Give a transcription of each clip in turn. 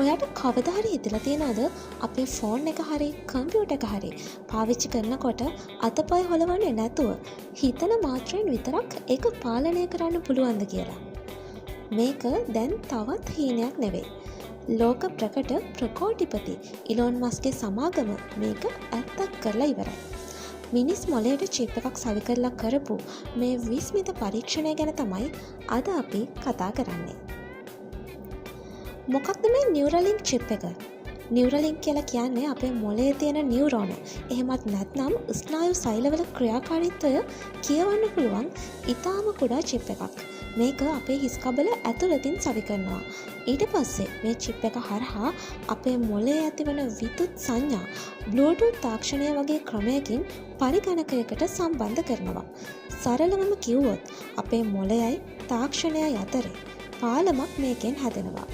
ඔයාට කවදා හරි හිතලා තියෙනවද අපේ ෆෝන් එක හරි කම්පියුටර් එක හරි පාවිච්චි කරනකොට අතපය හොලවන්නේ නැතුව හිතන මාත්‍රයෙන් විතරක් ඒක පාලනය කරන්න පුළුවන්ද කියලා? මේක දැන් තවත් හීනයක් නෙවෙයි. ලෝක ප්‍රකට ප්‍රකෝටිපති ඉලෝන් මස්ක්ගේ සමාගම මේක ඇත්තක් කරලා ඉවරයි. මිනිස් මොළයට චිප් එකක් සවි කරලා කරපු මේ විස්මිත පරීක්ෂණය ගැන තමයි අද අපි කතා කරන්නේ. මොකක්ද මේ නියුරලින්ක් චිප් එක? නියුරලින්ක් කියලා කියන්නේ අපේ මොළයේ තියෙන නියුරෝන. එහෙමත් නැත්නම් ස්නායු සෛලවල ක්‍රියාකාරීත්වය කියවන්න පුළුවන් ඊටාම කුඩා චිප් එකක්. මේක අපේ හිස් කබල ඇතුළතින් සවි කරනවා. ඊට පස්සේ මේ චිප් එක හරහා අපේ මොළයේ ඇතිවන විදුත් සංඥා බ්ලූටූත් තාක්ෂණය වගේ ක්‍රමයකින් පරිගණකයකට සම්බන්ධ කරනවා. සරලවම කිව්වොත් අපේ මොළයයි තාක්ෂණයයි අතරේ පාලමක් මේකෙන් හැදෙනවා.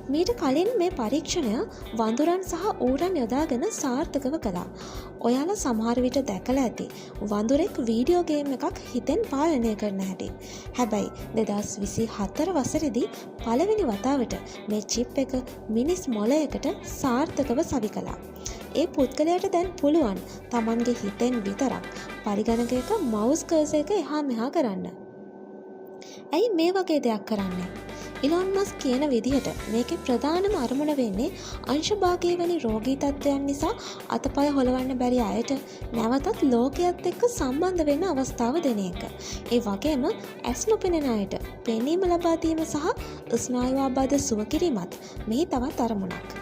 මීට කලින් මේ පරීක්ෂණය වඳුරන් සහ ඌරන් යොදාගෙන සාර්ථකව කළා. ඔයාලා සමහර විට දැකලා ඇති වඳුරෙක් වීඩියෝ ගේම් එකක් හිතෙන් පාලනය කරන හැටි. හැබැයි 2024 වසරේදී පළවෙනි වතාවට මේ චිප් එක මිනිස් මොළයකට සාර්ථකව සවි කළා. ඒ පුද්ගලයාට දැන් පුළුවන් Tamanගේ හිතෙන් විතරක් පරිගණකයක මවුස් කර්සර් එක එහා මෙහා කරන්න. ඇයි මේ වගේ දෙයක් කරන්නේ? ඉලෝන් මස්ක් කියන විදිහට මේකේ ප්‍රධානම අරමුණ වෙන්නේ අංශභාගයේ වැනි රෝගී තත්ත්වයන් නිසා අතපය හොලවන්න බැරි අයට නැවතත් ලෝකයේත් එක්ක සම්බන්ධ වෙන්න අවස්ථාව දෙන එක. ඒ වගේම ඇස් නොපෙනෙන අයට පෙනීම ලබා දීම සහ ස්නායු ආබාධ සුව කිරීමත් මෙහි තවත් අරමුණක්.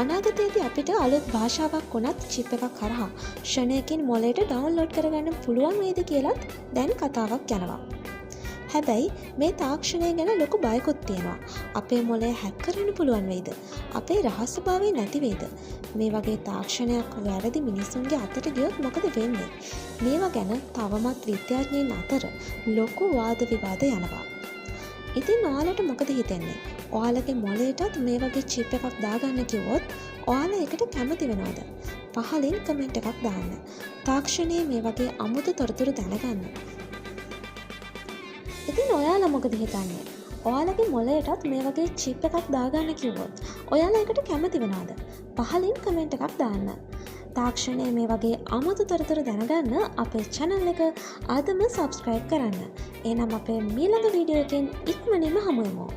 අනාගතයේදී අපිට අලුත් භාෂාවක් වුණත් චිප් එකක් කරහා ක්ෂණයකින් මොළයට ඩවුන්ලෝඩ් කරගන්න පුළුවන් වේද කියලත් දැන් කතාවක් යනවා. හැබැයි මේ තාක්ෂණය ගැන ලොකු බයකුත් තියෙනවා. අපේ මොළය හැක් කරන්න පුළුවන් වෙයිද? අපේ රහස්‍යභාවය නැති වෙයිද? මේ වගේ තාක්ෂණයක් වැරදි මිනිසුන්ගේ අතට ගියොත් මොකද වෙන්නේ? මේවා ගැන තවමත් විද්‍යාඥයින් අතර ලොකු වාද විවාද යනවා. ඉතින් ඔයාලට මොකද හිතෙන්නේ? ඔයාලගේ මොළයටත් මේ වගේ චිප් එකක් දාගන්න කිව්වොත් ඔයාලා ඒකට කැමති වෙනවද? පහලින් කමෙන්ට් එකක් දාන්න. තාක්ෂණයේ මේ වගේ අමුතු තොරතුරු දැනගන්න. ඉතින් ඔයාලා මොකද හිතන්නේ? ඔයාලගේ මොළයටත් මේ වගේ චිප් එකක් දාගන්න කිව්වොත් ඔයාලා ඒකට කැමති වෙනවද? පහලින් කමෙන්ට් එකක් දාන්න. තාක්ෂණයේ මේ වගේ අමුතු තොරතුරු දැනගන්න අපේ channel එක අදම subscribe කරන්න. එහෙනම් අපේ ඊළඟ වීඩියෝ එකෙන් ඉක්මනින්ම හමු වෙමු.